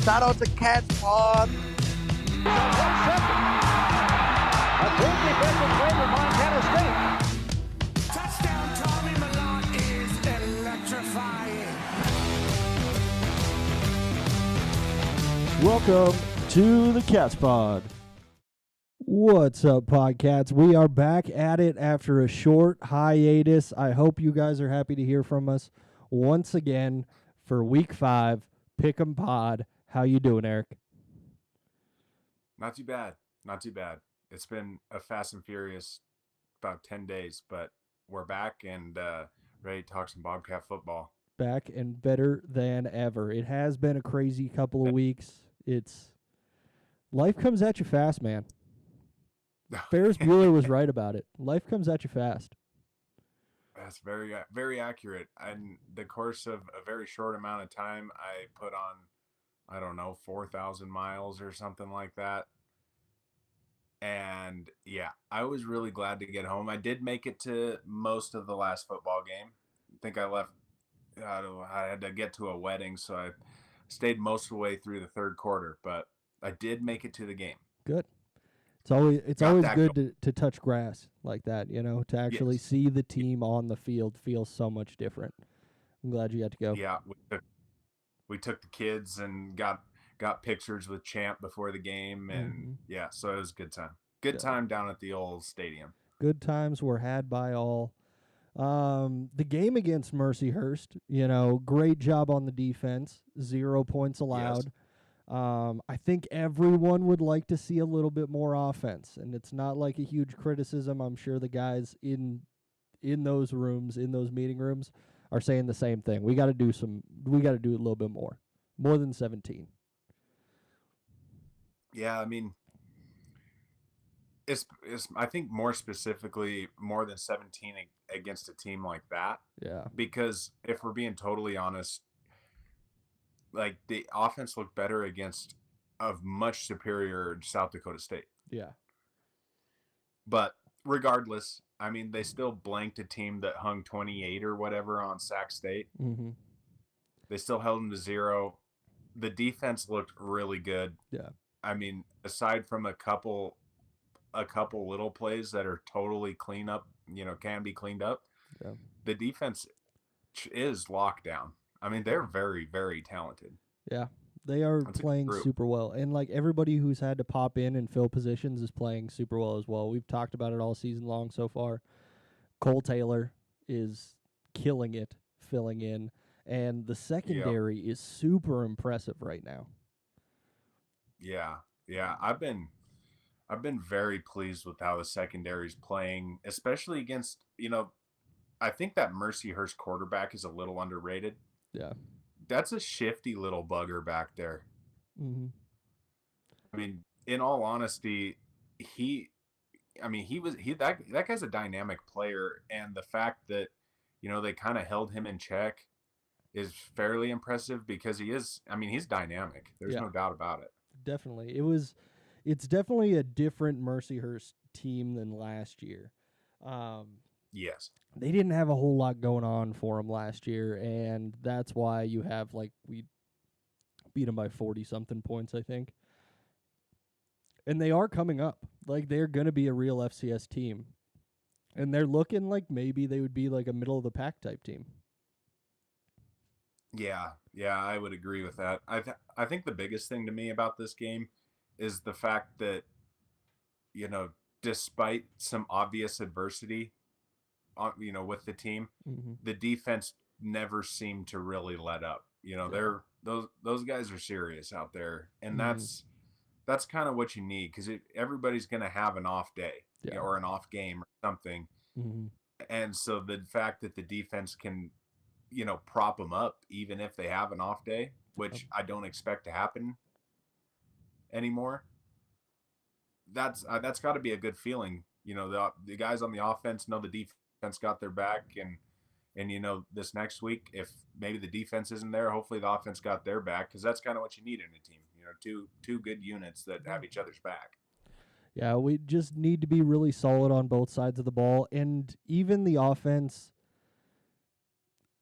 Shout out to Cats Pawd. 1 second. A good defensive play for Montana State. Touchdown, Tommy Malone is electrifying. Welcome to the Cats Pod. What's up, Podcats? We are back at it after a short hiatus. I hope you guys are happy to hear from us once again for Week 5, Pick'em Pod. How you doing, Eric? Not too bad. Not too bad. It's been a fast and furious about 10 days, but we're back and ready to talk some Bobcat football. Back and better than ever. It has been a crazy couple of weeks. Life comes at you fast, man. Ferris Bueller was right about it. Life comes at you fast. That's very, very accurate. In the course of a very short amount of time, I put on, I don't know, 4,000 miles or something like that. And yeah, I was really glad to get home. I did make it to most of the last football game. I think I left, I had to get to a wedding, so I stayed most of the way through the third quarter, but I did make it to the game. Good. It's always good to touch grass like that, to actually see the team on the field feels so much different. I'm glad you got to go. Yeah, we took the kids and got pictures with Champ before the game, and yeah, so it was a good time. Good time down at the old stadium. Good times were had by all. The game against Mercyhurst, great job on the defense. 0 points allowed. Yes. I think everyone would like to see a little bit more offense, and it's not like a huge criticism. I'm sure the guys in those rooms, in those meeting rooms, are saying the same thing. We got to do a little bit more than 17. Yeah, I mean, it's I think more specifically more than 17 against a team like that. Yeah. Because if we're being totally honest, like the offense looked better against a much superior South Dakota State. Yeah. But regardless, I mean, they still blanked a team that hung 28 or whatever on Sac State. Mm-hmm. They still held them to 0. The defense looked really good. Yeah. I mean, aside from a couple little plays that are totally clean up, can be cleaned up. Yeah. The defense is locked down. I mean, they're very, very talented. Yeah, they are playing super well. And, everybody who's had to pop in and fill positions is playing super well as well. We've talked about it all season long so far. Cole Taylor is killing it, filling in. And the secondary is super impressive right now. Yeah. I've been very pleased with how the secondary's playing, especially against, I think that Mercyhurst quarterback is a little underrated. Yeah. That's a shifty little bugger back there. Mm-hmm. I mean, in all honesty, that guy's a dynamic player, and the fact that, they kind of held him in check is fairly impressive because he's dynamic. There's no doubt about it. Definitely. It's definitely a different Mercyhurst team than last year. Yes. They didn't have a whole lot going on for them last year, and that's why you have, we beat them by 40-something points, I think. And they are coming up. They're going to be a real FCS team. And they're looking like maybe they would be a middle-of-the-pack type team. Yeah, I would agree with that. I think the biggest thing to me about this game is the fact that, despite some obvious adversity, with the team, the defense never seemed to really let up. They're those guys are serious out there, and that's kind of what you need because everybody's going to have an off day or an off game or something, and so the fact that the defense can, prop them up even if they have an off day, which I don't expect to happen anymore. That's got to be a good feeling. The guys on the offense know the defense got their back, and this next week, if maybe the defense isn't there, hopefully the offense got their back, because that's kind of what you need in a team. Two good units that have each other's back. Yeah, we just need to be really solid on both sides of the ball, and even the offense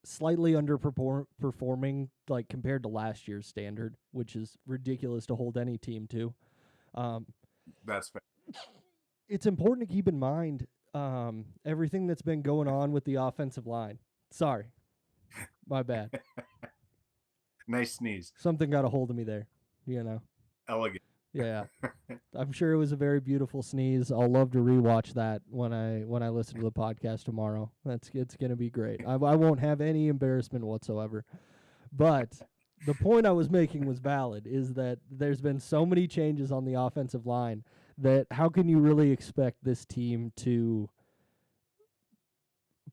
slightly underperforming, like compared to last year's standard, which is ridiculous to hold any team to. That's fair. It's important to keep in mind everything that's been going on with the offensive line. Sorry, my bad. Nice sneeze. Something got a hold of me there, you know. Elegant. Yeah, I'm sure it was a very beautiful sneeze. I'll love to rewatch that when I listen to the podcast tomorrow. It's gonna be great. I won't have any embarrassment whatsoever. But the point I was making was valid. Is that there's been so many changes on the offensive line that how can you really expect this team to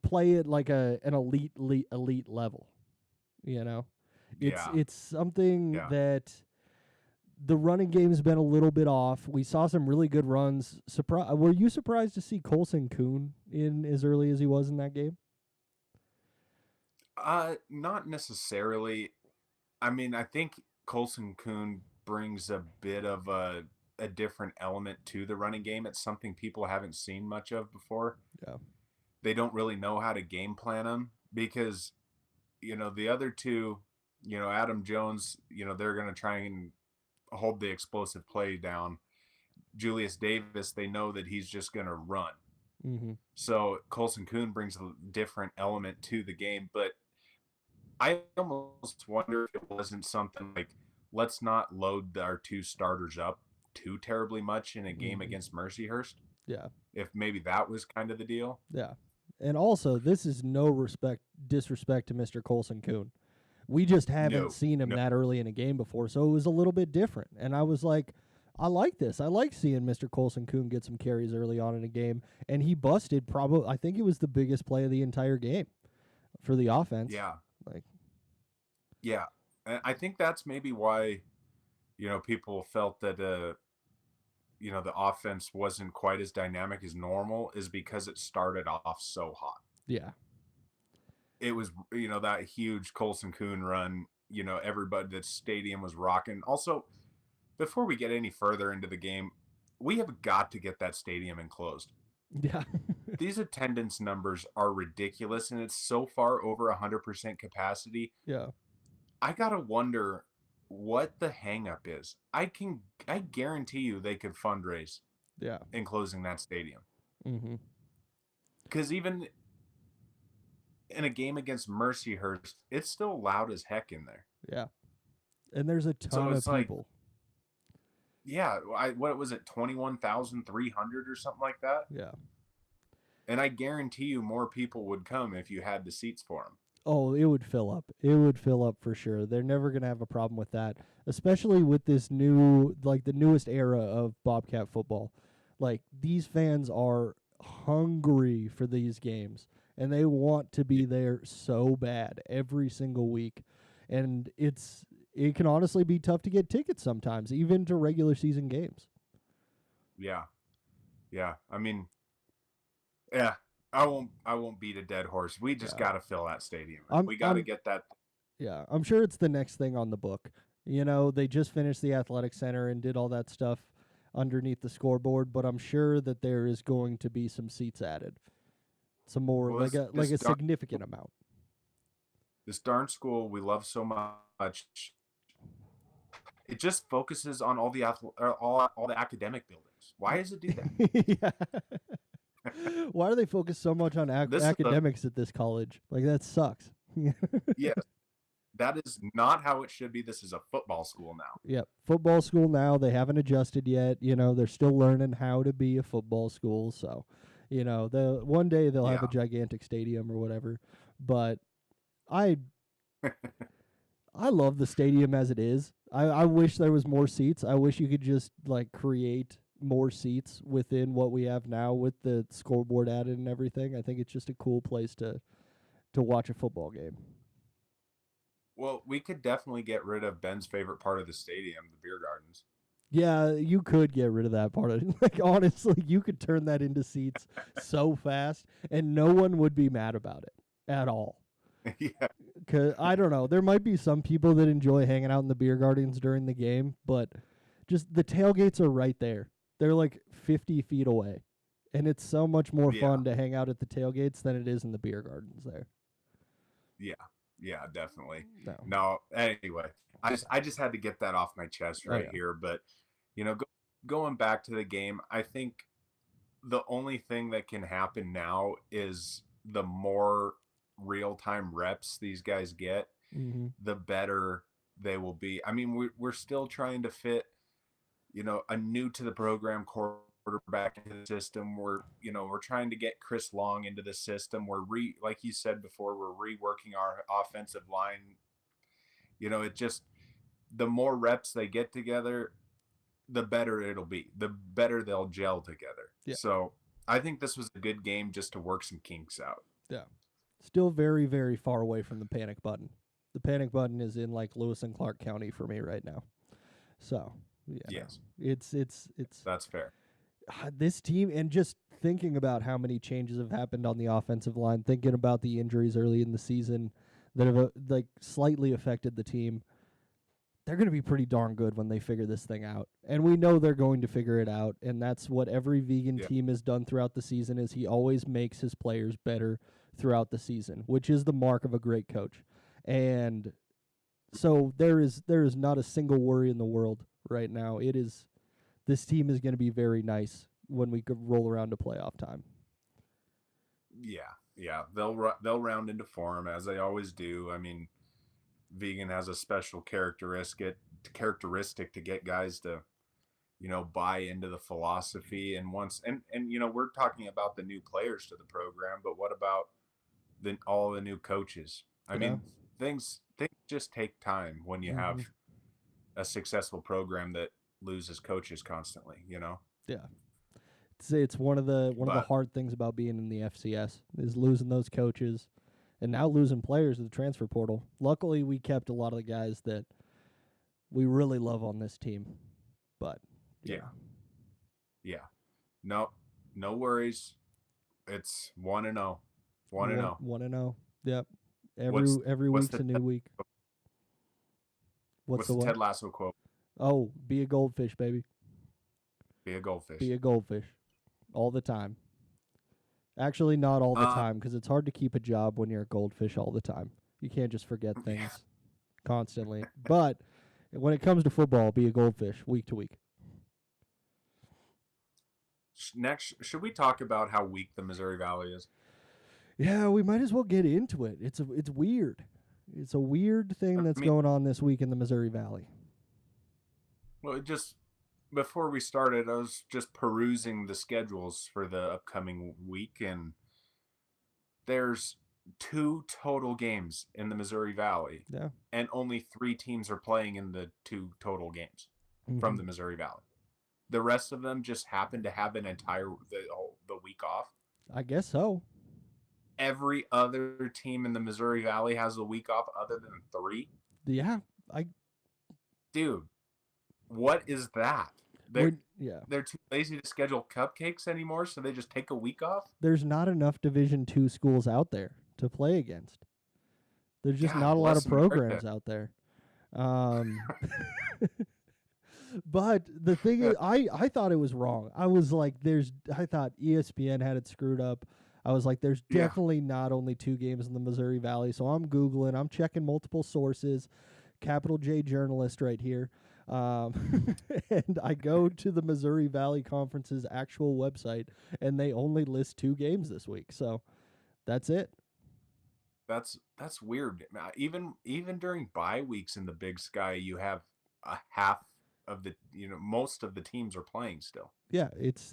play at like an elite level? You know, it's something that. The running game's been a little bit off. We saw some really good runs. Were you surprised to see Colson Kuhn in as early as he was in that game? Not necessarily. I mean, I think Colson Kuhn brings a bit of a different element to the running game. It's something people haven't seen much of before. Yeah. They don't really know how to game plan him because, the other two, Adam Jones, they're going to try and hold the explosive play down. Julius Davis, they know that he's just going to run. Mm-hmm. So Colson Kuhn brings a different element to the game, but I almost wonder if it wasn't something like, let's not load our two starters up too terribly much in a game against Mercyhurst. Yeah. If maybe that was kind of the deal. Yeah. And also, this is no disrespect to Mr. Colson Kuhn. We just haven't seen him that early in a game before, so it was a little bit different. And I was like, I like this. I like seeing Mr. Colson Kuhn get some carries early on in a game. And he busted I think it was the biggest play of the entire game for the offense. Yeah. Yeah. And I think that's maybe why, people felt that, the offense wasn't quite as dynamic as normal is because it started off so hot. Yeah. It was, that huge Colson Kuhn run, everybody, the stadium was rocking. Also, before we get any further into the game, we have got to get that stadium enclosed. Yeah. These attendance numbers are ridiculous, and it's so far over 100% capacity. Yeah. I got to wonder what the hang up is. I guarantee you they could fundraise in closing that stadium. Mm-hmm. Because even in a game against Mercyhurst, it's still loud as heck in there. Yeah. And there's a ton of people. What was it, 21,300 or something like that? Yeah. And I guarantee you more people would come if you had the seats for them. Oh, it would fill up. It would fill up for sure. They're never going to have a problem with that, especially with this new, the newest era of Bobcat football. Like, these fans are hungry for these games, and they want to be there so bad every single week. And it can honestly be tough to get tickets sometimes, even to regular season games. Yeah. Yeah. I mean, yeah. I won't beat a dead horse. We just got to fill that stadium. We got to get that. Yeah, I'm sure it's the next thing on the book. They just finished the athletic center and did all that stuff underneath the scoreboard, but I'm sure that there is going to be some seats added. Some more, like a significant amount. This darn school we love so much. It just focuses on all the all the academic buildings. Why does it do that? Yeah. Why do they focus so much on academics at this college? Like, that sucks. Yes. That is not how it should be. This is a football school now. Yep. Football school now. They haven't adjusted yet. They're still learning how to be a football school. So, one day they'll have a gigantic stadium or whatever. But I love the stadium as it is. I wish there was more seats. I wish you could just create more seats within what we have now with the scoreboard added and everything. I think it's just a cool place to watch a football game. Well, we could definitely get rid of Ben's favorite part of the stadium, the beer gardens. Yeah, you could get rid of that part of it. Honestly, you could turn that into seats so fast and no one would be mad about it at all. Yeah. Cause I don't know. There might be some people that enjoy hanging out in the beer gardens during the game, but just the tailgates are right there. They're 50 feet away. And it's so much more fun to hang out at the tailgates than it is in the beer gardens there. Yeah, definitely. No. No, anyway, I just had to get that off my chest right here. But going back to the game, I think the only thing that can happen now is the more real-time reps these guys get, the better they will be. I mean, we're still trying to fit, a new to the program quarterback into the system. We're trying to get Chris Long into the system. Like you said before, we're reworking our offensive line. It just, the more reps they get together, the better it'll be. The better they'll gel together. Yeah. So I think this was a good game just to work some kinks out. Yeah. Still very, very far away from the panic button. The panic button is in like Lewis and Clark County for me right now. So yes, it's that's fair. This team, and just thinking about how many changes have happened on the offensive line, thinking about the injuries early in the season that have like slightly affected the team. They're going to be pretty darn good when they figure this thing out. And we know they're going to figure it out. And that's what every vegan team has done throughout the season, is he always makes his players better throughout the season, which is the mark of a great coach. And so there is not a single worry in the world right now. This team is going to be very nice when we roll around to playoff time. Yeah. They'll round into form as they always do. I mean, vegan has a special characteristic to get guys to buy into the philosophy. And we're talking about the new players to the program, but what about all the new coaches? I mean, things just take time when you have a successful program that loses coaches constantly. Yeah, it's one of the hard things about being in the FCS is losing those coaches. And now losing players to the transfer portal. Luckily, we kept a lot of the guys that we really love on this team. But yeah. No worries. It's 1-0. 1-0. 1-0. Yep. Every week's a new week. What's the Ted Lasso quote? Oh, be a goldfish, baby. Be a goldfish. Be a goldfish. All the time. Actually, not all the time, because it's hard to keep a job when you're a goldfish all the time. You can't just forget things constantly. But when it comes to football, be a goldfish week to week. Next, should we talk about how weak the Missouri Valley is? Yeah, we might as well get into it. It's weird. It's a weird thing that's going on this week in the Missouri Valley. Well, before we started, I was just perusing the schedules for the upcoming week, and there's 2 total games in the Missouri Valley. Yeah. And only 3 teams are playing in the 2 total games from the Missouri Valley. The rest of them just happen to have the week off. I guess so. Every other team in the Missouri Valley has a week off other than 3. Yeah. Dude, what is that? They're too lazy to schedule cupcakes anymore, so they just take a week off? There's not enough Division II schools out there to play against. There's just not a lot of programs out there. But the thing is, I thought it was wrong. I was like, I thought ESPN had it screwed up. I was like, there's definitely not only 2 games in the Missouri Valley. So I'm Googling, I'm checking multiple sources, capital J journalist right here. And I go to the Missouri Valley Conference's actual website, and they only list 2 games this week. So that's it. That's weird. Even during bye weeks in the Big Sky, you have a half of the most of the teams are playing still. Yeah, it's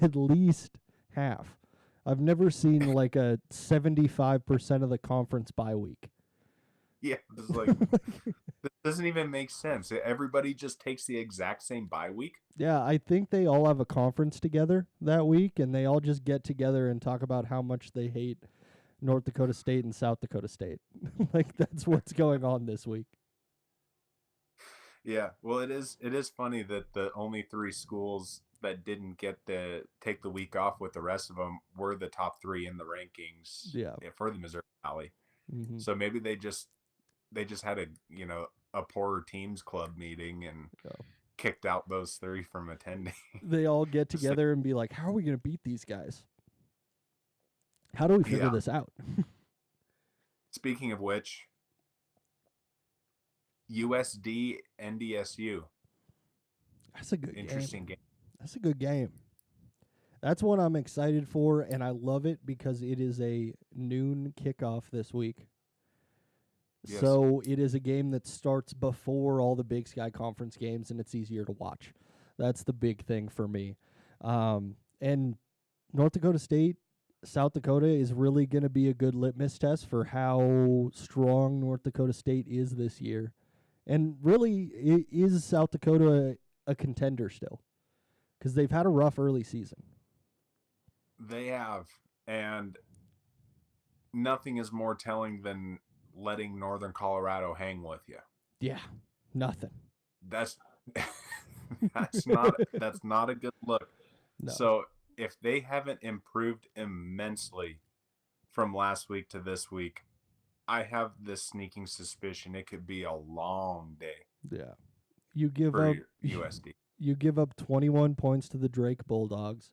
at least half. I've never seen like a 75% of the conference bye week. Yeah, it's like it doesn't even make sense. Everybody just takes the exact same bye week. Yeah, I think they all have a conference together that week, and they all just get together and talk about how much they hate North Dakota State and South Dakota State. Like, that's what's going on this week. Yeah, well, it is funny that the only 3 schools that didn't get to take the week off with the rest of them were the top 3 in the rankings. For the Missouri Valley. Mm-hmm. So maybe they just had a poorer teams club meeting and kicked out those 3 from attending. They all get together and be like, how are we going to beat these guys? How do we figure this out? Speaking of which, USD NDSU. That's a good Interesting game. That's a good game. That's one I'm excited for, and I love it because it is a noon kickoff this week. Yes. So it is a game that starts before all the Big Sky Conference games, and it's easier to watch. That's the big thing for me. And North Dakota State, South Dakota is really going to be a good litmus test for how strong North Dakota State is this year. And really, is South Dakota a contender still? Because they've had a rough early season. They have, and nothing is more telling than letting Northern Colorado hang with you. Yeah, nothing. That's not a good look. No. So if they haven't improved immensely from last week to this week, I have this sneaking suspicion it could be a long day. Yeah. You give for up USD. You give up 21 points to the Drake Bulldogs.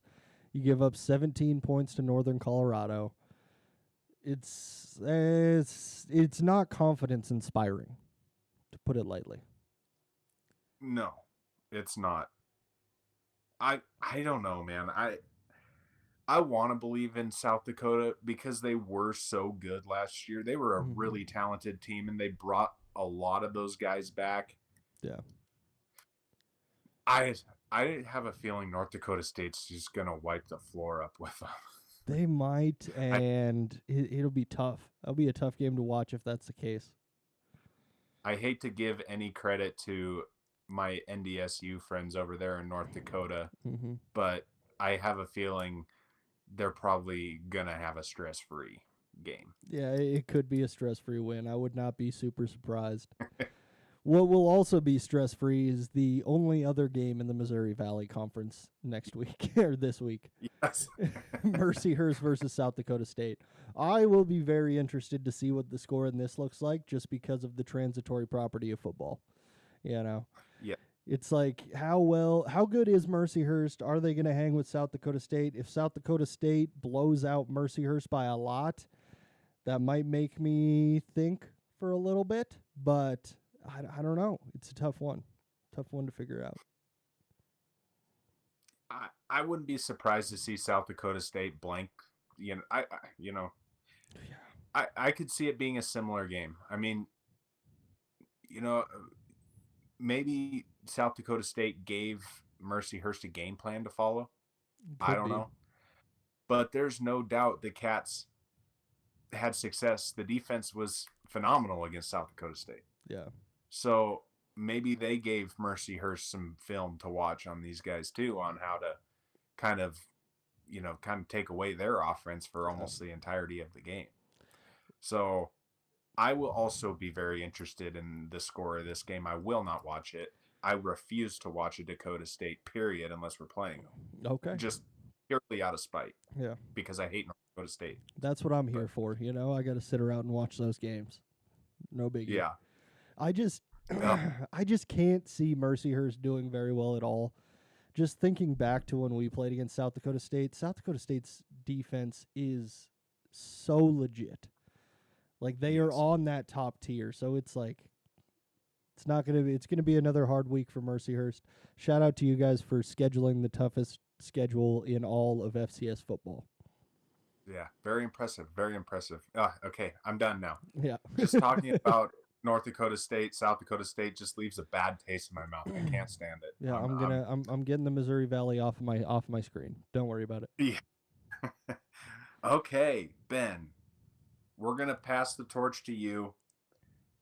You give up 17 points to Northern Colorado. It's not confidence inspiring, to put it lightly. No, it's not. I don't know, man. I want to believe in South Dakota because they were so good last year. They were a really talented team, and they brought a lot of those guys back. Yeah. I have a feeling North Dakota State's just going to wipe the floor up with them. They might, and it'll be tough. It'll be a tough game to watch if that's the case. I hate to give any credit to my NDSU friends over there in North Dakota, but I have a feeling they're probably going to have a stress-free game. Yeah, it could be a stress-free win. I would not be super surprised. What will also be stress-free is the only other game in the Missouri Valley Conference next week, or this week. Yes. Mercyhurst versus South Dakota State. I will be very interested to see what the score in this looks like just because of the transitory property of football. You know? Yeah. It's like, how good is Mercyhurst? Are they going to hang with South Dakota State? If South Dakota State blows out Mercyhurst by a lot, that might make me think for a little bit, but I don't know. It's a tough one to figure out. I wouldn't be surprised to see South Dakota State blank. I could see it being a similar game. I mean, maybe South Dakota State gave Mercyhurst a game plan to follow. I don't know. But there's no doubt the Cats had success. The defense was phenomenal against South Dakota State. Yeah. So maybe they gave Mercyhurst some film to watch on these guys too, on how to kind of take away their offense for almost the entirety of the game. So I will also be very interested in the score of this game. I will not watch it. I refuse to watch a Dakota State, period, unless we're playing them. Okay. Just purely out of spite. Yeah. Because I hate North Dakota State. That's what I'm here for. I got to sit around and watch those games. No biggie. Yeah. I just can't see Mercyhurst doing very well at all. Just thinking back to when we played against South Dakota State's defense is so legit. Like they are on that top tier. So it's like it's going to be another hard week for Mercyhurst. Shout out to you guys for scheduling the toughest schedule in all of FCS football. Yeah, very impressive. Very impressive. Okay, I'm done now. Yeah. Just talking about North Dakota State, South Dakota State just leaves a bad taste in my mouth. I can't stand it. Yeah, I'm getting the Missouri Valley off my screen. Don't worry about it. Yeah. Okay, Ben. We're gonna pass the torch to you.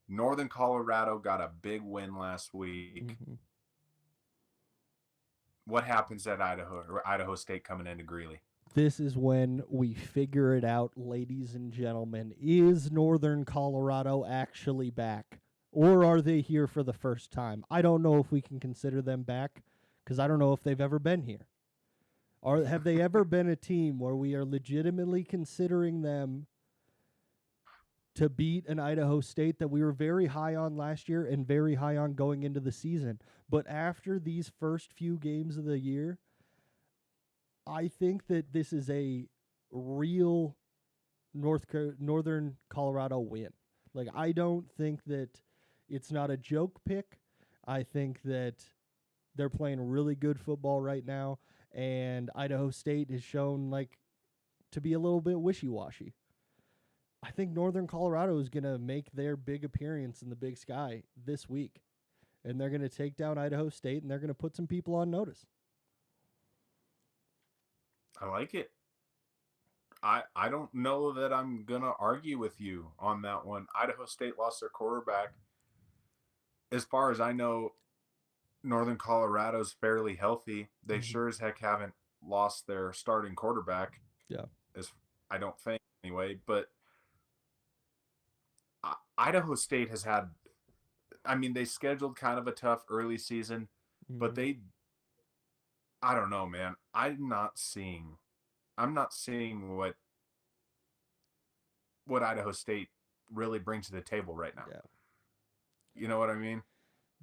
Northern Colorado got a big win last week. What happens at Idaho State coming into Greeley? This is when we figure it out, ladies and gentlemen. Is Northern Colorado actually back? Or are they here for the first time? I don't know if we can consider them back because I don't know if they've ever been here. Or have they ever been a team where we are legitimately considering them to beat an Idaho State that we were very high on last year and very high on going into the season? But after these first few games of the year, I think that this is a real Northern Colorado win. Like, I don't think that it's not a joke pick. I think that they're playing really good football right now, and Idaho State has shown like to be a little bit wishy-washy. I think Northern Colorado is going to make their big appearance in the Big Sky this week, and they're going to take down Idaho State, and they're going to put some people on notice. I like it. I don't know that I'm going to argue with you on that one. Idaho State lost their quarterback. As far as I know, Northern Colorado's fairly healthy. They sure as heck haven't lost their starting quarterback. Yeah. As I don't think anyway, but Idaho State has had, I mean, they scheduled kind of a tough early season, but I don't know, man. I'm not seeing what Idaho State really brings to the table right now. Yeah. You know what I mean?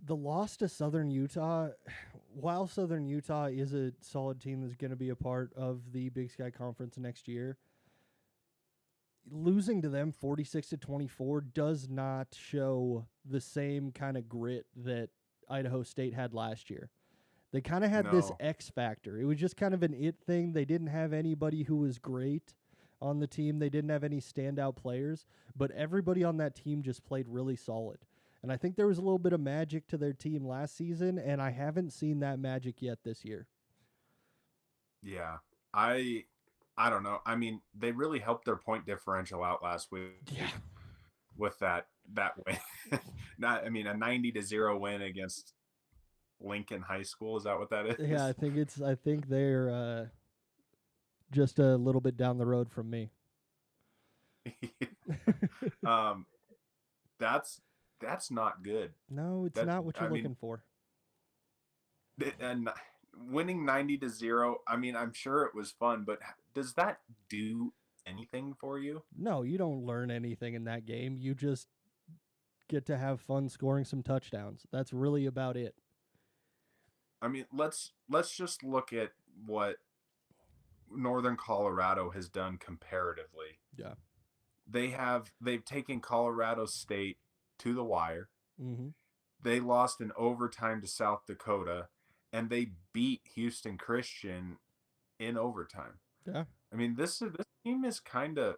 The loss to Southern Utah, while Southern Utah is a solid team that's going to be a part of the Big Sky Conference next year, losing to them 46-24 does not show the same kind of grit that Idaho State had last year. They kind of had this X factor. It was just kind of an it thing. They didn't have anybody who was great on the team. They didn't have any standout players, but everybody on that team just played really solid. And I think there was a little bit of magic to their team last season, and I haven't seen that magic yet this year. Yeah. I don't know. I mean, they really helped their point differential out last week with that win. A 90-0 win against Lincoln High School. Is that what that is? Yeah, I think they're just a little bit down the road from me. That's not good. No, it's not what you're looking for. And winning 90-0, I mean, I'm sure it was fun, but does that do anything for you? No, you don't learn anything in that game. You just get to have fun scoring some touchdowns. That's really about it. I mean, let's just look at what Northern Colorado has done comparatively. Yeah. They've taken Colorado State to the wire. Mm-hmm. They lost in overtime to South Dakota, and they beat Houston Christian in overtime. Yeah. I mean, this team is kind of,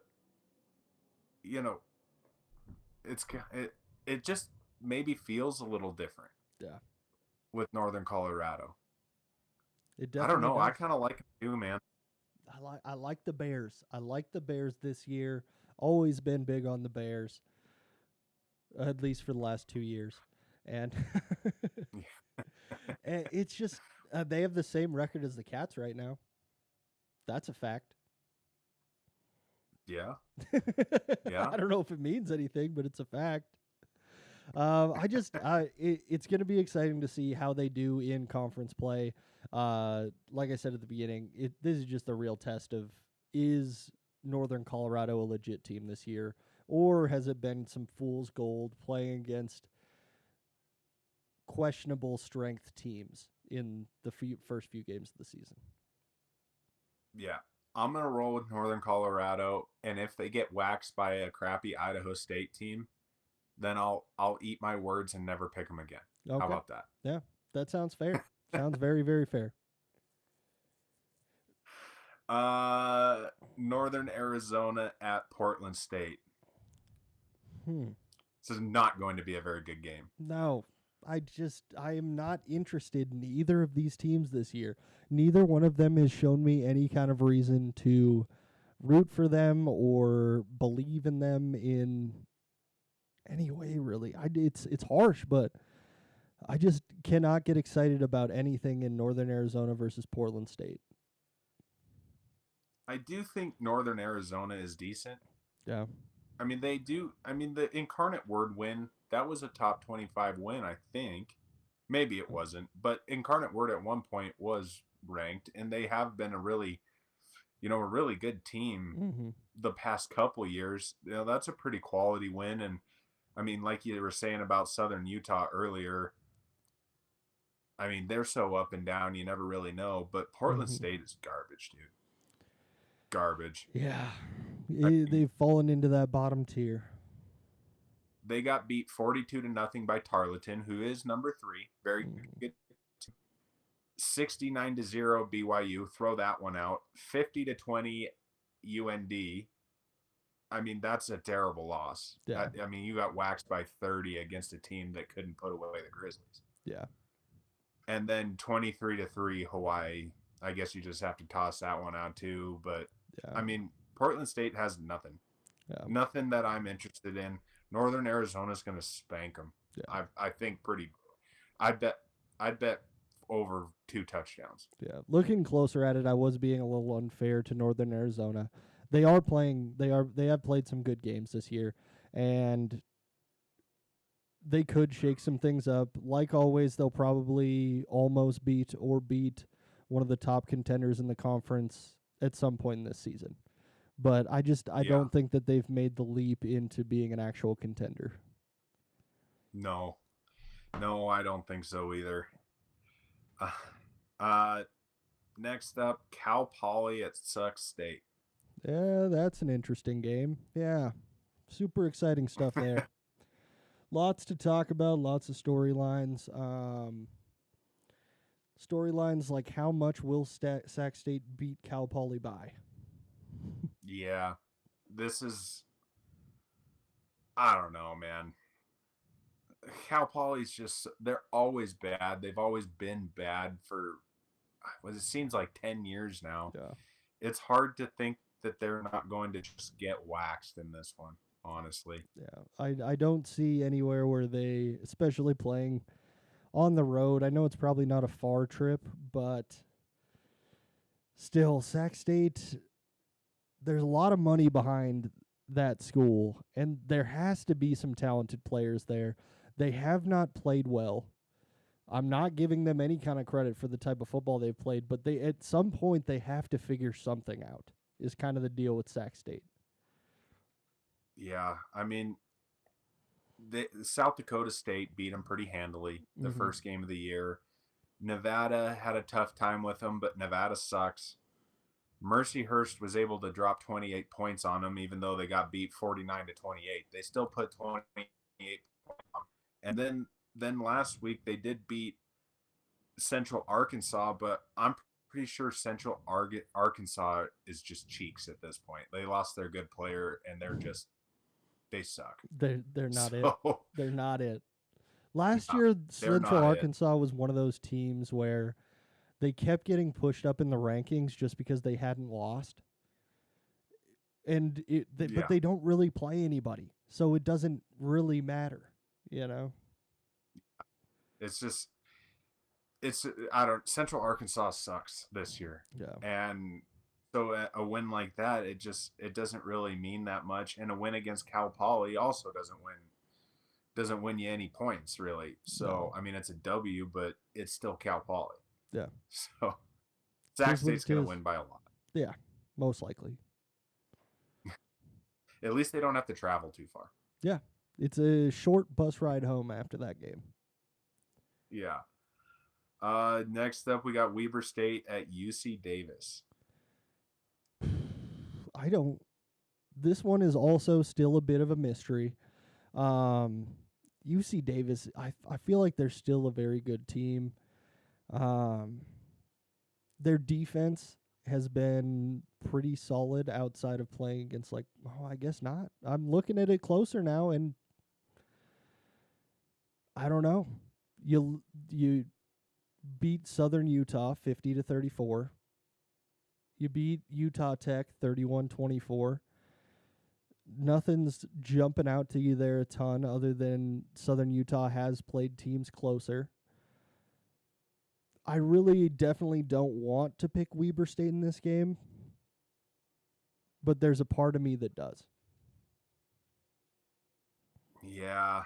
it just maybe feels a little different. Yeah. With Northern Colorado. It I don't know. does. I kind of like it too, man. I like the Bears. I like the Bears this year. Always been big on the Bears. At least for the last 2 years. And it's just they have the same record as the Cats right now. That's a fact. Yeah. I don't know if it means anything, but it's a fact. It's going to be exciting to see how they do in conference play. Like I said at the beginning, this is just a real test of, is Northern Colorado a legit team this year, or has it been some fool's gold playing against questionable strength teams in the first few games of the season? Yeah. I'm going to roll with Northern Colorado, and if they get waxed by a crappy Idaho State team, then I'll eat my words and never pick them again. Okay. How about that? Yeah, that sounds fair. Sounds very, very fair. Northern Arizona at Portland State. This is not going to be a very good game. No, I am not interested in either of these teams this year. Neither one of them has shown me any kind of reason to root for them or believe in them in any way, really. It's harsh, but I just cannot get excited about anything in Northern Arizona versus Portland State. I do think Northern Arizona is decent. Yeah. I mean, they do. I mean, the Incarnate Word win, that was a top 25 win, I think. Maybe it wasn't, but Incarnate Word at one point was ranked, and they have been a really good team the past couple years. That's a pretty quality win. And I mean, like you were saying about Southern Utah earlier, I mean, they're so up and down, you never really know. But Portland State is garbage, dude. Garbage. Yeah. They've fallen into that bottom tier. They got beat 42-0 by Tarleton, who is number 3. Very good. 69-0 BYU. Throw that one out. 50-20 UND. I mean, that's a terrible loss. Yeah. I mean, you got waxed by 30 against a team that couldn't put away the Grizzlies. Yeah. And then 23-3 Hawaii. I guess you just have to toss that one out too. But Yeah. I mean, Portland State has nothing. Yeah. Nothing that I'm interested in. Northern Arizona's going to spank them. Yeah. I think pretty. I'd bet over 2 touchdowns. Yeah. Looking closer at it, I was being a little unfair to Northern Arizona. They have played some good games this year, and they could shake some things up. Like always, they'll probably almost beat one of the top contenders in the conference at some point in this season. But I don't think that they've made the leap into being an actual contender. No, I don't think so either. Next up, Cal Poly at Sauk State. Yeah, that's an interesting game. Yeah, super exciting stuff there. Lots to talk about, lots of storylines. Storylines like how much will Sac State beat Cal Poly by? Yeah, this is, I don't know, man. Cal Poly's just, they're always bad. They've always been bad for, it seems like 10 years now. Yeah. It's hard to think that they're not going to just get waxed in this one, honestly. Yeah, I don't see anywhere where they, especially playing on the road. I know it's probably not a far trip, but still, Sac State, there's a lot of money behind that school, and there has to be some talented players there. They have not played well. I'm not giving them any kind of credit for the type of football they've played, but they at some point they have to figure something out, is kind of the deal with Sac State. Yeah, I mean, South Dakota State beat them pretty handily the first game of the year. Nevada had a tough time with them, but Nevada sucks. Mercyhurst was able to drop 28 points on them, even though they got beat 49-28. They still put 28 points on them. And then last week they did beat Central Arkansas, but I'm pretty sure Central Arkansas is just cheeks at this point. They lost their good player, and they suck. They're not it. They're not it. Last year, Central Arkansas was one of those teams where they kept getting pushed up in the rankings just because they hadn't lost. And but they don't really play anybody, so it doesn't really matter, you know? Central Arkansas sucks this year. Yeah. And so a win like that, it doesn't really mean that much. And a win against Cal Poly also doesn't win you any points, really. So, No. I mean, it's a W, but it's still Cal Poly. Yeah. So, Sac State's going to win by a lot. Yeah, most likely. At least they don't have to travel too far. Yeah. It's a short bus ride home after that game. Yeah. Next up, we got Weber State at UC Davis. This one is also still a bit of a mystery. UC Davis, I feel like they're still a very good team. Their defense has been pretty solid outside of playing against I guess not. I'm looking at it closer now, and I don't know. You beat Southern Utah 50-34. You beat Utah Tech 31-24. Nothing's jumping out to you there a ton other than Southern Utah has played teams closer. I really definitely don't want to pick Weber State in this game, but there's a part of me that does. Yeah.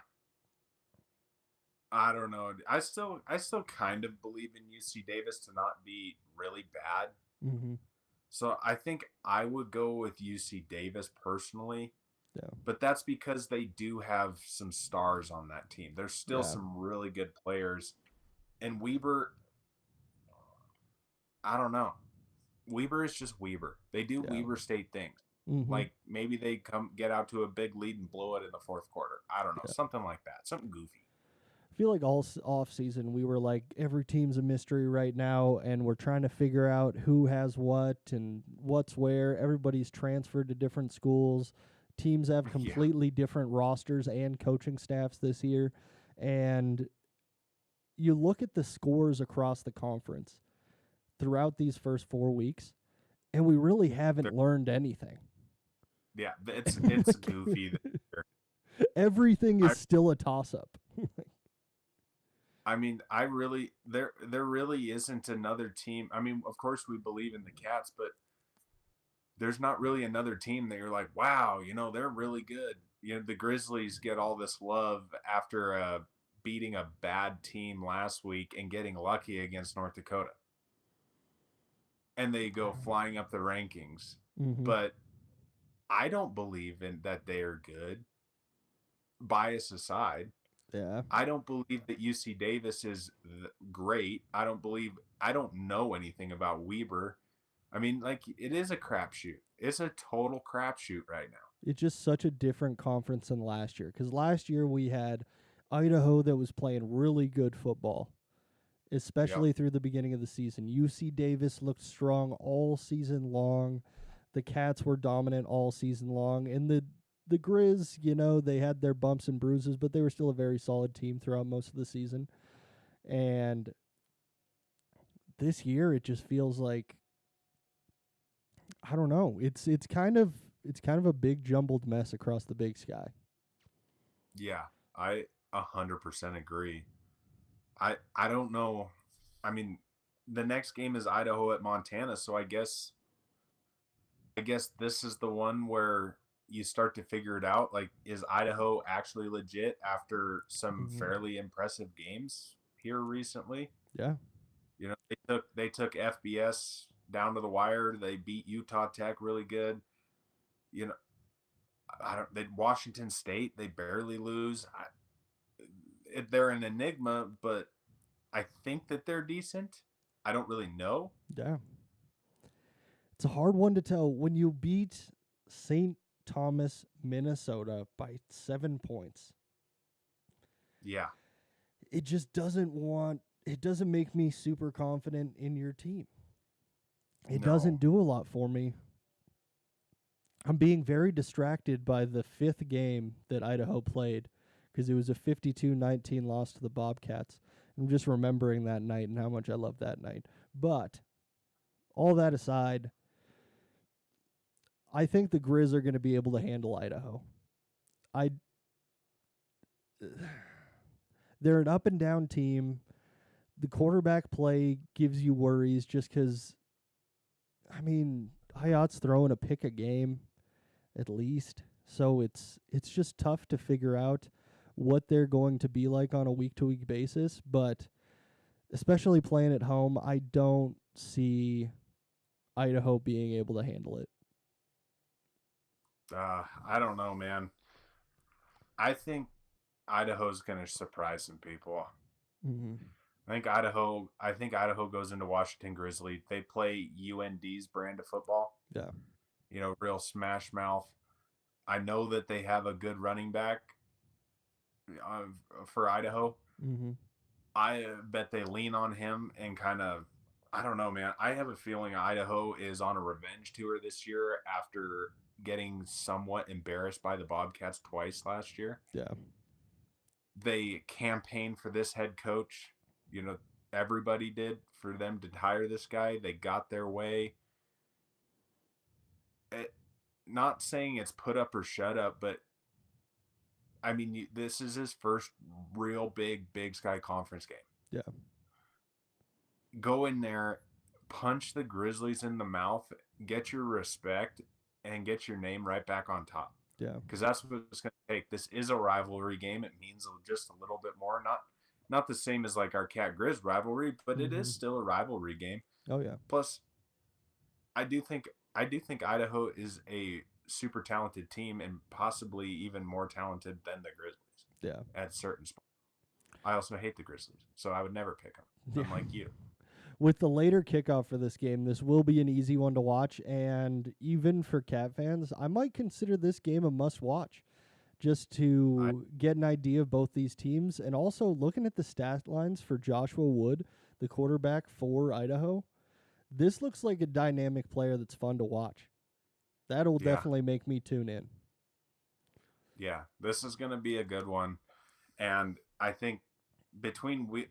I don't know. I still kind of believe in UC Davis to not be really bad. Mm-hmm. So I think I would go with UC Davis personally. Yeah. But that's because they do have some stars on that team. There's still some really good players. And Weber, I don't know. Weber is just Weber. They do Weber State things. Like maybe they get out to a big lead and blow it in the fourth quarter. I don't know, something like that, something goofy. I feel like all off season we were like every team's a mystery right now, and we're trying to figure out who has what and what's where. Everybody's transferred to different schools. Teams have completely different rosters and coaching staffs this year, and you look at the scores across the conference throughout these first 4 weeks, and we really haven't learned anything. Yeah, it's goofy. Everything is still a toss-up. I mean, there really isn't another team. I mean, of course we believe in the Cats, but there's not really another team that you're like, wow, they're really good. The Grizzlies get all this love after beating a bad team last week and getting lucky against North Dakota. And they go flying up the rankings. But I don't believe in that they are good. Bias aside. Yeah. I don't believe that UC Davis is great. I don't know anything about Weber. I mean, like, it is a crapshoot. It's a total crapshoot right now. It's just such a different conference than last year. Because last year we had Idaho that was playing really good football, especially through the beginning of the season. UC Davis looked strong all season long. The Cats were dominant all season long. And the Grizz, they had their bumps and bruises, but they were still a very solid team throughout most of the season. And this year it just feels like, I don't know. It's kind of a big jumbled mess across the Big Sky. Yeah, I 100% agree. I don't know. I mean, the next game is Idaho at Montana, so I guess this is the one where you start to figure it out. Like, is Idaho actually legit after some fairly impressive games here recently? Yeah. They took FBS down to the wire. They beat Utah Tech really good. Washington State, they barely lose. They're an enigma, but I think that they're decent. I don't really know. Yeah. It's a hard one to tell. When you beat St. Thomas, Minnesota by 7 points. Yeah. It just doesn't make me super confident in your team. It doesn't do a lot for me. I'm being very distracted by the fifth game that Idaho played because it was a 52-19 loss to the Bobcats. I'm just remembering that night and how much I loved that night. But all that aside, I think the Grizz are going to be able to handle Idaho. They're an up and down team. The quarterback play gives you worries just because, I mean, Hayat's throwing a pick a game at least. So it's just tough to figure out what they're going to be like on a week-to-week basis. But especially playing at home, I don't see Idaho being able to handle it. I don't know, man. I think Idaho's going to surprise some people. I think Idaho goes into Washington Grizzly. They play UND's brand of football. Yeah. Real smash mouth. I know that they have a good running back for Idaho. I bet they lean on him and kind of, I don't know, man. I have a feeling Idaho is on a revenge tour this year after getting somewhat embarrassed by the Bobcats twice last year. Yeah. They campaigned for this head coach. Everybody did for them to hire this guy. They got their way. Not saying it's put up or shut up, but I mean, this is his first real Big Sky Conference game. Yeah. Go in there, punch the Grizzlies in the mouth, get your respect, and get your name right back on top. Yeah. Because that's what it's going to take. This is a rivalry game. It means just a little bit more. Not the same as like our Cat Grizz rivalry, but it is still a rivalry game. Oh yeah. Plus, I do think Idaho is a super talented team and possibly even more talented than the Grizzlies. Yeah. At certain spots. I also hate the Grizzlies, so I would never pick them. Unlike you. with the later kickoff for this game, this will be an easy one to watch. And even for Cat fans, I might consider this game a must-watch just to get an idea of both these teams. And also looking at the stat lines for Joshua Wood, the quarterback for Idaho, this looks like a dynamic player that's fun to watch. That'll definitely make me tune in. Yeah, this is going to be a good one. And I think between, we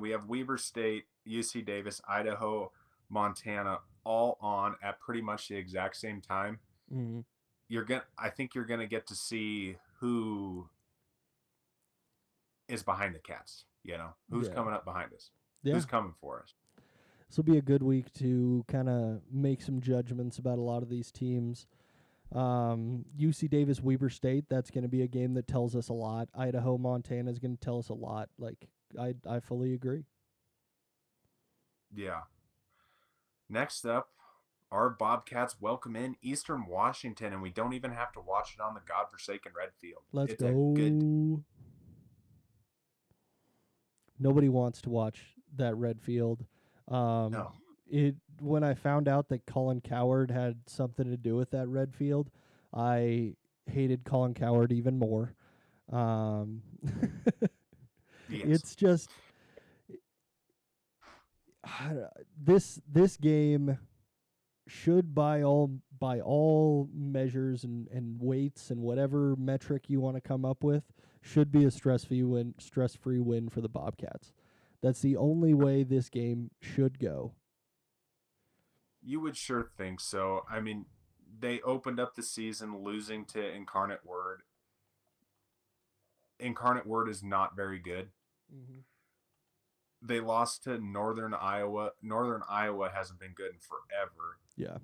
have Weber State, UC Davis, Idaho, Montana, all on at pretty much the exact same time. Mm-hmm. I think you're going to get to see who is behind the Cats, who's coming up behind us, who's coming for us. This will be a good week to kind of make some judgments about a lot of these teams. UC Davis, Weber State, that's going to be a game that tells us a lot. Idaho, Montana is going to tell us a lot. Like, I fully agree. Yeah. Next up, our Bobcats welcome in Eastern Washington, and we don't even have to watch it on the godforsaken red field. Let's go. Nobody wants to watch that red field. No. When I found out that Colin Coward had something to do with that red field, I hated Colin Coward even more. Yes. It's just this game should by all measures and weights and whatever metric you want to come up with should be a stress-free win for the Bobcats. That's the only way this game should go. You would sure think so. I mean, they opened up the season losing to Incarnate Word. Incarnate Word is not very good. Mm-hmm. They lost to Northern Iowa. Northern Iowa hasn't been good in forever. Yeah.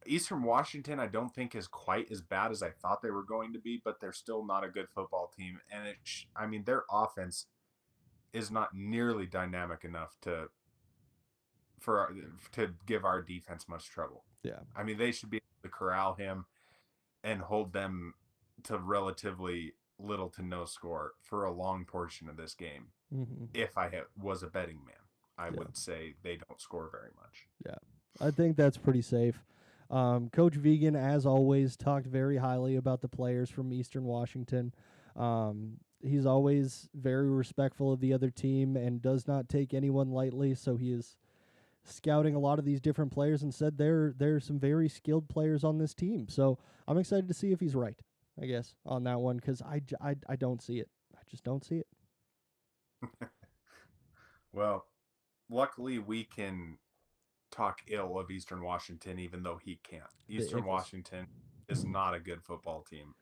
Eastern Washington, I don't think is quite as bad as I thought they were going to be, but they're still not a good football team. And their offense is not nearly dynamic enough to give our defense much trouble. Yeah. I mean, they should be able to corral him and hold them to relatively little to no score for a long portion of this game. Mm-hmm. If I was a betting man, I would say they don't score very much. Yeah, I think that's pretty safe. Coach Vegan, as always, talked very highly about the players from Eastern Washington. He's always very respectful of the other team and does not take anyone lightly, so he is scouting a lot of these different players and said there are some very skilled players on this team. So I'm excited to see if he's right, I guess, on that one, because I don't see it. I just don't see it. Well, luckily we can talk ill of Eastern Washington, even though he can't. Eastern Washington is not a good football team.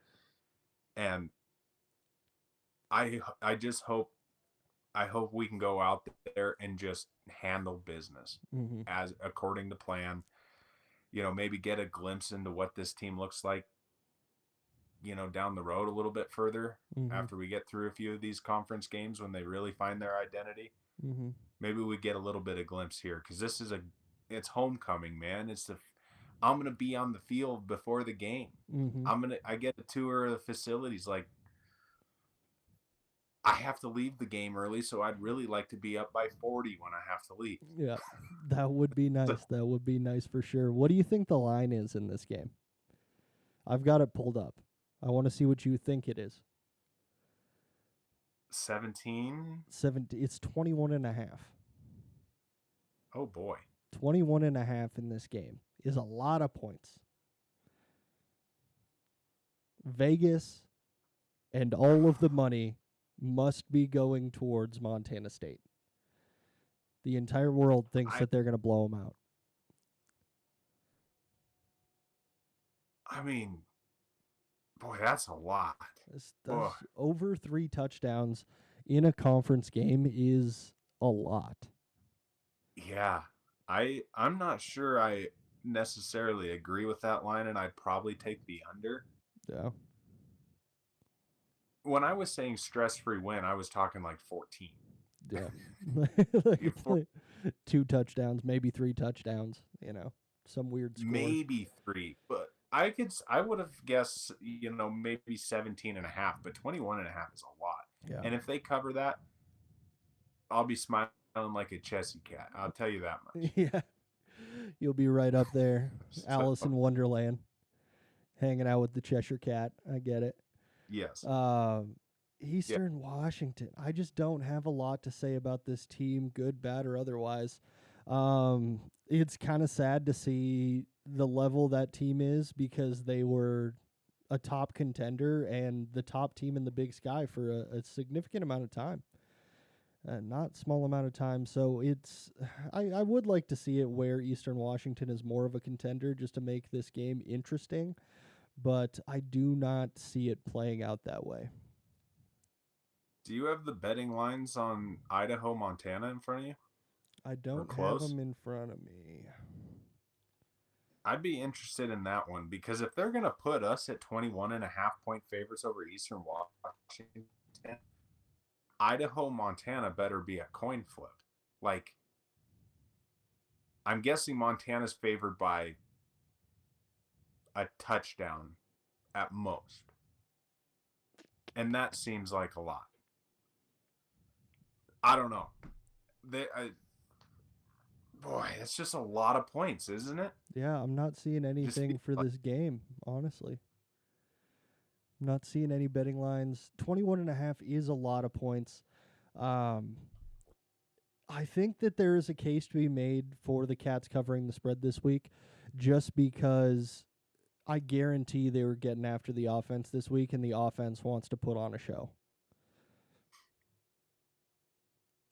And I hope we can go out there and just handle business as according to plan. Maybe get a glimpse into what this team looks like, down the road a little bit further after we get through a few of these conference games when they really find their identity. Mm-hmm. Maybe we get a little bit of glimpse here because this is it's homecoming, man. I'm going to be on the field before the game. Mm-hmm. I get a tour of the facilities. Like, I have to leave the game early, so I'd really like to be up by 40 when I have to leave. Yeah, that would be nice. That would be nice for sure. What do you think the line is in this game? I've got it pulled up. I want to see what you think it is. 17? It's 21.5. Oh, boy. 21.5 in this game is a lot of points. Vegas and all of the money must be going towards Montana State. The entire world thinks that they're going to blow them out. I mean, boy, that's a lot. That's over 3 touchdowns in a conference game is a lot. Yeah. I'm not sure I necessarily agree with that line, and I'd probably take the under. Yeah. When I was saying stress-free win, I was talking like 14. Yeah. like 2 touchdowns, maybe 3 touchdowns, some weird score. Maybe 3, but I would have guessed, maybe 17.5, but 21.5 is a lot. Yeah. And if they cover that, I'll be smiling smelling like a chessy cat. I'll tell you that much. Yeah, you'll be right up there, So, Alice in Wonderland, hanging out with the Cheshire Cat. I get it. yes. Eastern Washington. I just don't have a lot to say about this team, good, bad, or otherwise. It's kind of sad to see the level that team is because they were a top contender and the top team in the Big Sky for a significant amount of time. Not small amount of time. So I would like to see it where Eastern Washington is more of a contender just to make this game interesting, but I do not see it playing out that way. Do you have the betting lines on Idaho, Montana in front of you? I don't have close? them in front of me. I'd be interested in that one because if they're going to put us at 21.5-point favorites over Eastern Washington, Idaho, Montana better be a coin flip. Like, I'm guessing Montana's favored by a touchdown at most. And that seems like a lot. I don't know. Boy, it's just a lot of points, isn't it? Yeah, I'm not seeing anything for this game, honestly. I'm not seeing any betting lines. 21.5 is a lot of points. I think that there is a case to be made for the Cats covering the spread this week just because I guarantee they were getting after the offense this week and the offense wants to put on a show.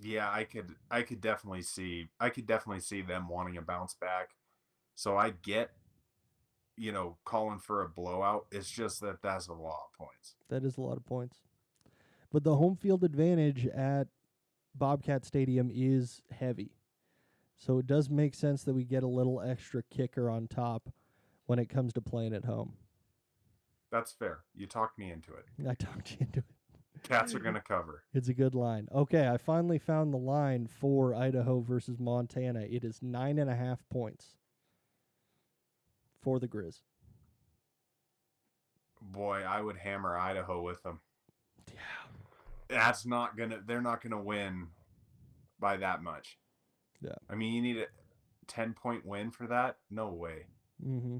Yeah, I could definitely see them wanting a bounce back. So I get, calling for a blowout. It's just that that's a lot of points. That is a lot of points. But the home field advantage at Bobcat Stadium is heavy. So it does make sense that we get a little extra kicker on top when it comes to playing at home. That's fair. You talked me into it. I talked you into it. Cats are going to cover. It's a good line. Okay, I finally found the line for Idaho versus Montana. It is 9.5 points for the Grizz. Boy, I would hammer Idaho with them. Yeah. They're not going to win by that much. Yeah. I mean, you need a 10-point win for that? No way. Mm-hmm.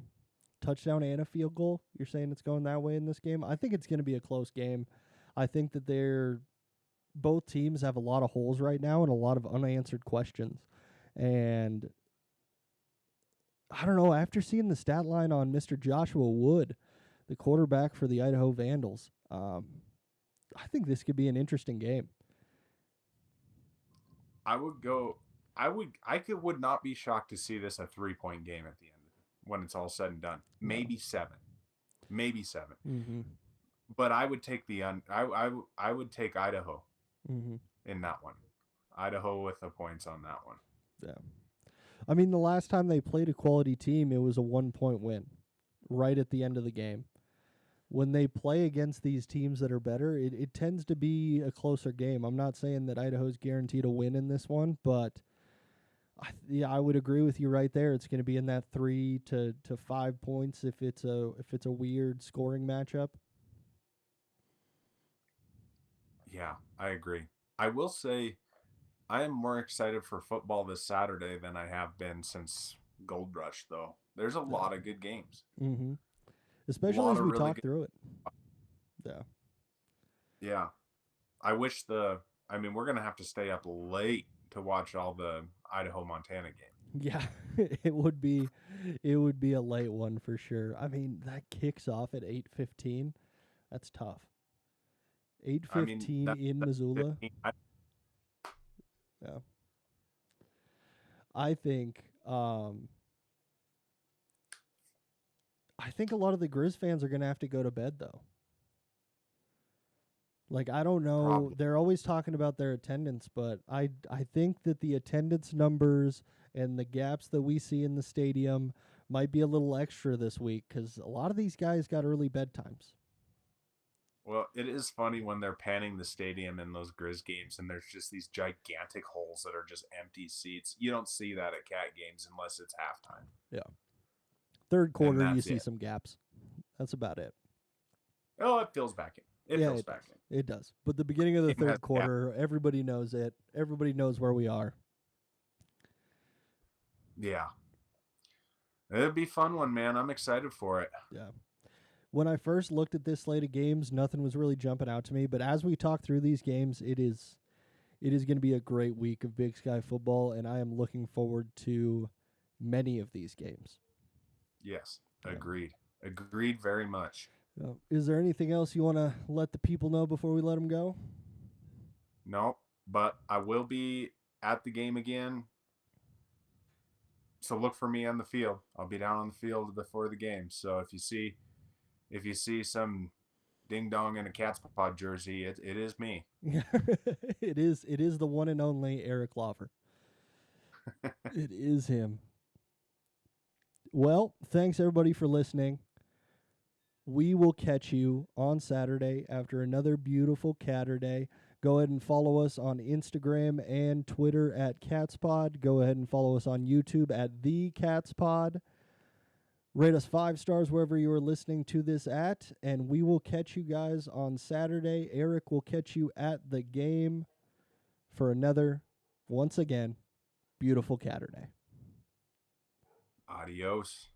Touchdown and a field goal? You're saying it's going that way in this game? I think it's going to be a close game. I think that both teams have a lot of holes right now and a lot of unanswered questions. And I don't know, after seeing the stat line on Mr. Joshua Wood, the quarterback for the Idaho Vandals, I think this could be an interesting game. I would not be shocked to see this a 3-point game at the end when it's all said and done. Maybe 7. Mm-hmm. But I would take I would take Idaho in that one. Idaho with the points on that one. Yeah. I mean, the last time they played a quality team, it was a 1-point win right at the end of the game. When they play against these teams that are better, it tends to be a closer game. I'm not saying that Idaho's guaranteed a win in this one, but I would agree with you right there. It's going to be in that 3 to 5 points if it's a weird scoring matchup. Yeah, I agree. I will say I am more excited for football this Saturday than I have been since Gold Rush, though. There's a lot of good games. Mm-hmm. Especially as we really talk through it. Yeah. Yeah. We're going to have to stay up late to watch all the Idaho-Montana game. Yeah, it would be a late one for sure. I mean, that kicks off at 8:15. That's tough. 8:15 in Missoula. Yeah. I think a lot of the Grizz fans are going to have to go to bed though. Like, I don't know. Probably. They're always talking about their attendance, but I think that the attendance numbers and the gaps that we see in the stadium might be a little extra this week because a lot of these guys got early bedtimes. Well, it is funny when they're panning the stadium in those Grizz games and there's just these gigantic holes that are just empty seats. You don't see that at Cat games unless it's halftime. Yeah. Third quarter, you see some gaps. That's about it. Oh, it fills back in. It Yeah, feels it does. back in. It does. But the beginning of the Team has third quarter, everybody knows it. Everybody knows where we are. Yeah. It'll be a fun one, man. I'm excited for it. Yeah. When I first looked at this slate of games, nothing was really jumping out to me. But as we talk through these games, it is going to be a great week of Big Sky football, and I am looking forward to many of these games. Yes. Agreed. Agreed very much. Is there anything else you want to let the people know before we let them go? No, but I will be at the game again. So look for me on the field. I'll be down on the field before the game. So if you see some ding dong in a Cat's Pawd jersey, it is me. It is the one and only Eric Laufer. It is him. Well, thanks everybody for listening. We will catch you on Saturday after another beautiful Catterday. Go ahead and follow us on Instagram and Twitter at CatsPod. Go ahead and follow us on YouTube at The CatsPod. Rate us 5 stars wherever you are listening to this at, and we will catch you guys on Saturday. Eric will catch you at the game for another, once again, beautiful Catterday. Adios.